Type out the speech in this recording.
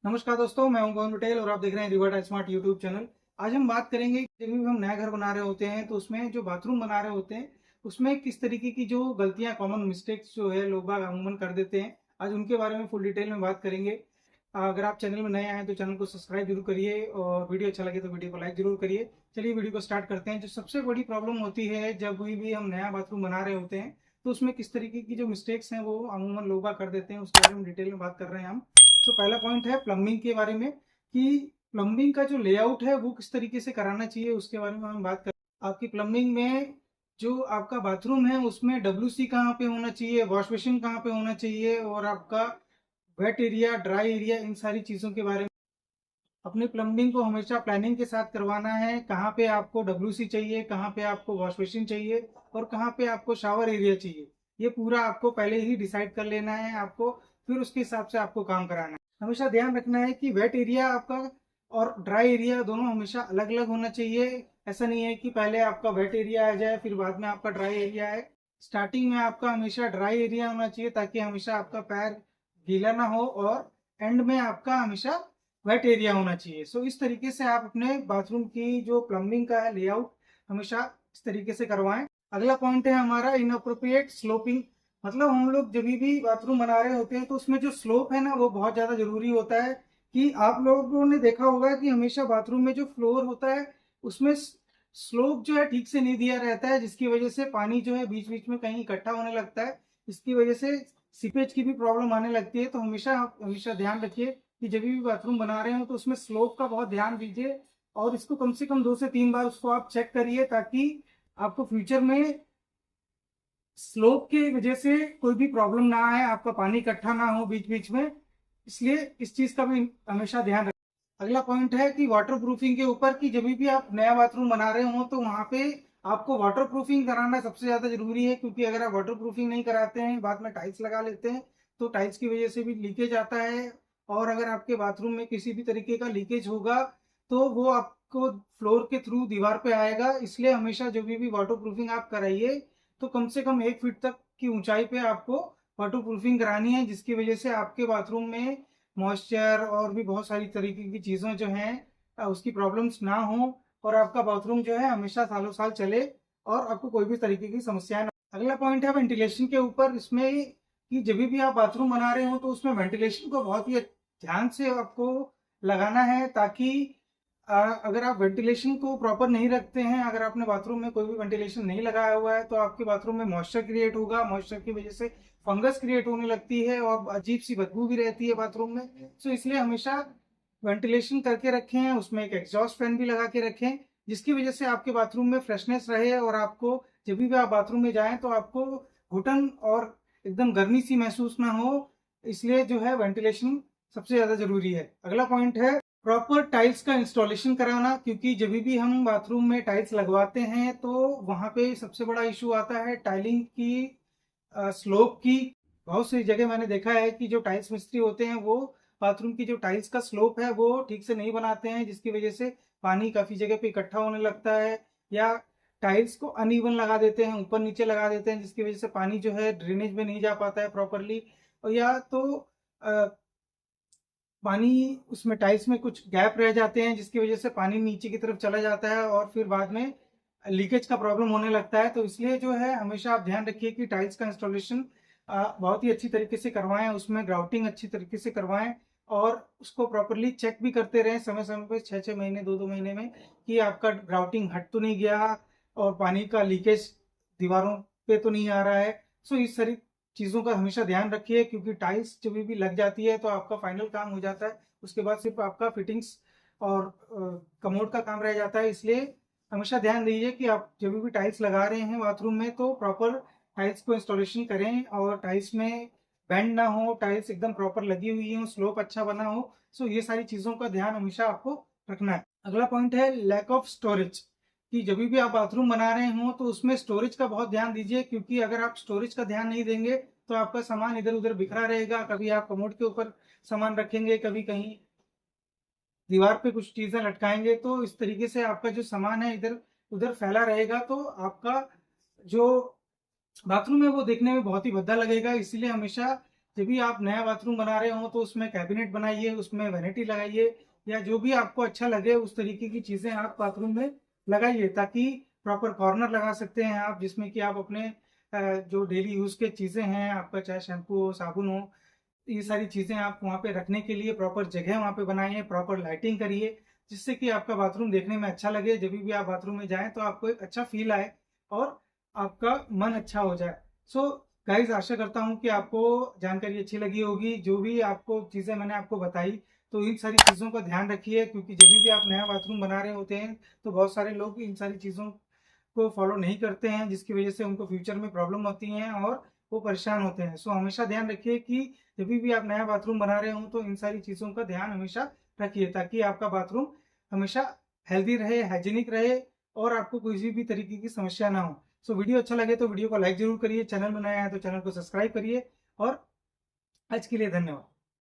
नमस्कार दोस्तों, मैं हूं पवन पटेल और आप देख रहे हैं रिवर स्मार्ट यूट्यूब चैनल। आज हम बात करेंगे जब भी हम नया घर बना रहे होते हैं तो उसमें जो बाथरूम बना रहे होते हैं उसमें किस तरीके की जो गलतियां, कॉमन मिस्टेक्स जो है लोग बाग अमूमन कर देते हैं। आज उनके बारे में फुल डिटेल में बात करेंगे। अगर आप चैनल में नए आए हैं तो चैनल को सब्सक्राइब जरूर करिए और वीडियो अच्छा लगे तो वीडियो को लाइक जरूर करिए। चलिए वीडियो को स्टार्ट करते हैं। जो सबसे बड़ी प्रॉब्लम होती है जब भी हम नया बाथरूम बना रहे होते हैं तो उसमें किस तरीके की जो मिस्टेक्स हैं वो अमूमन लोग बाग कर देते हैं, उसके बारे में डिटेल में बात कर रहे हैं हम। तो पहला पॉइंट है प्लम्बिंग के बारे में कि प्लम्बिंग का जो लेआउट है वो किस तरीके से कराना चाहिए, उसके बारे में हम बात करें। आपकी प्लम्बिंग में जो आपका बाथरूम है उसमें डब्ल्यूसी कहाँ पे होना चाहिए, वॉश बेसिन कहाँ पे होना चाहिए और आपका वेट एरिया, ड्राई एरिया, इन सारी चीज़ों के बारे में अपनी प्लम्बिंग को हमेशा प्लानिंग के साथ करवाना है। कहाँ पे आपको डब्ल्यूसी चाहिए, कहाँ पे आपको वॉश बेसिन चाहिए और कहाँ पे आपको शावर एरिया चाहिए, ये पूरा आपको पहले ही डिसाइड कर लेना है आपको। फिर उसके हिसाब से आपको काम कराना है। हमेशा ध्यान रखना है कि वेट एरिया आपका और ड्राई एरिया दोनों हमेशा अलग अलग होना चाहिए। ऐसा नहीं है कि पहले आपका वेट एरिया आ जाए फिर बाद में आपका ड्राई एरिया आए। स्टार्टिंग में आपका हमेशा ड्राई एरिया होना चाहिए ताकि हमेशा आपका पैर गीला ना हो और एंड में आपका हमेशा वेट एरिया होना चाहिए। सो इस तरीके से आप अपने बाथरूम की जो प्लम्बिंग का है लेआउट हमेशा इस तरीके से करवाएं। अगला पॉइंट है हमारा इनअप्रोप्रिएट स्लोपिंग। मतलब हम लोग जब भी बाथरूम बना रहे होते हैं तो उसमें जो स्लोप है ना वो बहुत ज़्यादा जरूरी होता है। कि आप लोगों ने देखा होगा कि हमेशा बाथरूम में जो फ्लोर होता है उसमें स्लोप जो है ठीक से नहीं दिया रहता है, जिसकी वजह से पानी जो है बीच बीच में कहीं इकट्ठा होने लगता है। इसकी वजह से सीपेज की भी प्रॉब्लम आने लगती है। तो हमेशा आप हमेशा ध्यान रखिए कि जब भी बाथरूम बना रहे हो तो उसमें स्लोप का बहुत ध्यान दीजिए और इसको कम से कम 2 से 3 बार उसको आप चेक करिए ताकि आपको फ्यूचर में स्लोप की वजह से कोई भी प्रॉब्लम ना आए, आपका पानी इकट्ठा ना हो बीच बीच में। इसलिए इस चीज का भी हमेशा ध्यान रखें। अगला पॉइंट है कि वाटर प्रूफिंग के ऊपर कि जब भी आप नया बाथरूम बना रहे हो तो वहां पे आपको वाटर प्रूफिंग कराना सबसे ज्यादा जरूरी है। क्योंकि अगर आप वाटर प्रूफिंग नहीं कराते हैं, बाद में टाइल्स लगा लेते हैं तो टाइल्स की वजह से भी लीकेज आता है। और अगर आपके बाथरूम में किसी भी तरीके का लीकेज होगा तो वो आपको फ्लोर के थ्रू दीवार पे आएगा। इसलिए हमेशा जब भी वाटर प्रूफिंग आप कराइए तो कम से कम 1 फीट तक की ऊंचाई पे आपको वाटर प्रूफिंग करानी है, जिसकी वजह से आपके बाथरूम में मॉइस्चर और भी बहुत सारी तरीके की चीज़ें जो हैं उसकी प्रॉब्लम्स ना हो और आपका बाथरूम जो है हमेशा सालों साल चले और आपको कोई भी तरीके की समस्या ना। अगला पॉइंट है वेंटिलेशन के ऊपर। इसमें कि जब भी आप बाथरूम बना रहे हो तो उसमें वेंटिलेशन को बहुत ही ध्यान से आपको लगाना है ताकि अगर आप वेंटिलेशन को प्रॉपर नहीं रखते हैं, अगर आपने बाथरूम में कोई भी वेंटिलेशन नहीं लगाया हुआ है तो आपके बाथरूम में मॉइस्चर क्रिएट होगा। मॉइस्चर की वजह से फंगस क्रिएट होने लगती है और अजीब सी बदबू भी रहती है बाथरूम में। सो इसलिए हमेशा वेंटिलेशन करके रखें, उसमें एक एग्जॉस्ट फैन भी लगा के रखें जिसकी वजह से आपके बाथरूम में फ्रेशनेस रहे और आपको जब भी आप बाथरूम में जाएं तो आपको घुटन और एकदम गर्मी सी महसूस ना हो। इसलिए जो है वेंटिलेशन सबसे ज्यादा जरूरी है। अगला पॉइंट है प्रॉपर टाइल्स का इंस्टॉलेशन कराना। क्योंकि जब भी हम बाथरूम में टाइल्स लगवाते हैं तो वहां पे सबसे बड़ा इशू आता है टाइलिंग की, स्लोप की। बहुत सी जगह मैंने देखा है कि जो टाइल्स मिस्त्री होते हैं वो बाथरूम की जो टाइल्स का स्लोप है वो ठीक से नहीं बनाते हैं, जिसकी वजह से पानी काफी जगह पे इकट्ठा होने लगता है। या टाइल्स को अनइवन लगा देते हैं, ऊपर नीचे लगा देते हैं, जिसकी वजह से पानी जो है ड्रेनेज में नहीं जा पाता है प्रॉपरली। और या तो पानी उसमें टाइल्स में कुछ गैप रह जाते हैं जिसकी वजह से पानी नीचे की तरफ चला जाता है और फिर बाद में लीकेज का प्रॉब्लम होने लगता है। तो इसलिए जो है हमेशा आप ध्यान रखिए कि टाइल्स का इंस्टॉलेशन बहुत ही अच्छी तरीके से करवाएं, उसमें ग्राउटिंग अच्छी तरीके से करवाएं और उसको प्रॉपरली चेक भी करते रहें समय समय पे, 6-6 महीने 2-2 महीने में, कि आपका ग्राउटिंग हट तो नहीं गया और पानी का लीकेज दीवारों पे तो नहीं आ रहा है। सो इस सारी चीज़ों का हमेशा ध्यान रखिए क्योंकि टाइल्स जब भी लग जाती है तो आपका फाइनल काम हो जाता है। उसके बाद सिर्फ आपका फिटिंग्स और कमोड का काम रह जाता है। इसलिए हमेशा ध्यान दीजिए कि आप जब भी टाइल्स लगा रहे हैं बाथरूम में तो प्रॉपर टाइल्स को इंस्टॉलेशन करें और टाइल्स में बेंड ना हो, टाइल्स एकदम प्रॉपर लगी हुई हो, स्लोप अच्छा बना हो। सो ये सारी चीज़ों का ध्यान हमेशा आपको रखना है। अगला पॉइंट है लैक ऑफ स्टोरेज। कि जब भी आप बाथरूम बना रहे हो तो उसमें स्टोरेज का बहुत ध्यान दीजिए। क्योंकि अगर आप स्टोरेज का ध्यान नहीं देंगे तो आपका सामान इधर उधर बिखरा रहेगा। कभी आप कमोड के ऊपर सामान रखेंगे, कभी कहीं दीवार पे कुछ चीजें लटकाएंगे, तो इस तरीके से आपका जो सामान है इधर उधर फैला रहेगा तो आपका जो बाथरूम है वो देखने में बहुत ही भद्दा लगेगा। इसलिए हमेशा जब भी आप नया बाथरूम बना रहे हो तो उसमें कैबिनेट बनाइए, उसमें वैनिटी लगाइए, या जो भी आपको अच्छा लगे उस तरीके की चीज़ें आप बाथरूम में लगाइए, ताकि प्रॉपर कॉर्नर लगा सकते हैं आप, जिसमें कि आप अपने जो डेली यूज़ के चीज़ें हैं, आपका चाहे शैम्पू हो, साबुन हो, ये सारी चीज़ें आप वहाँ पे रखने के लिए प्रॉपर जगह वहाँ पे बनाइए, प्रॉपर लाइटिंग करिए, जिससे कि आपका बाथरूम देखने में अच्छा लगे। जब भी आप बाथरूम में जाएँ तो आपको एक अच्छा फ़ील आए और आपका मन अच्छा हो जाए। सो गाइज़, आशा करता हूँ कि आपको जानकारी अच्छी लगी होगी। जो भी आपको चीज़ें मैंने आपको बताई, तो इन सारी चीज़ों का ध्यान रखिए, क्योंकि जब भी आप नया बाथरूम बना रहे होते हैं तो बहुत सारे लोग इन सारी चीज़ों को फॉलो नहीं करते हैं, जिसकी वजह से उनको फ्यूचर में प्रॉब्लम होती हैं और वो परेशान होते हैं। सो हमेशा ध्यान रखिए कि जब भी आप नया बाथरूम बना रहे हो तो इन सारी चीज़ों का ध्यान हमेशा रखिए, ताकि आपका बाथरूम हमेशा हेल्दी रहे, हाइजीनिक रहे और आपको किसी भी तरीके की समस्या ना हो। सो वीडियो अच्छा लगे तो वीडियो को लाइक ज़रूर करिए, चैनल में नया है तो चैनल को सब्सक्राइब करिए, और आज के लिए धन्यवाद।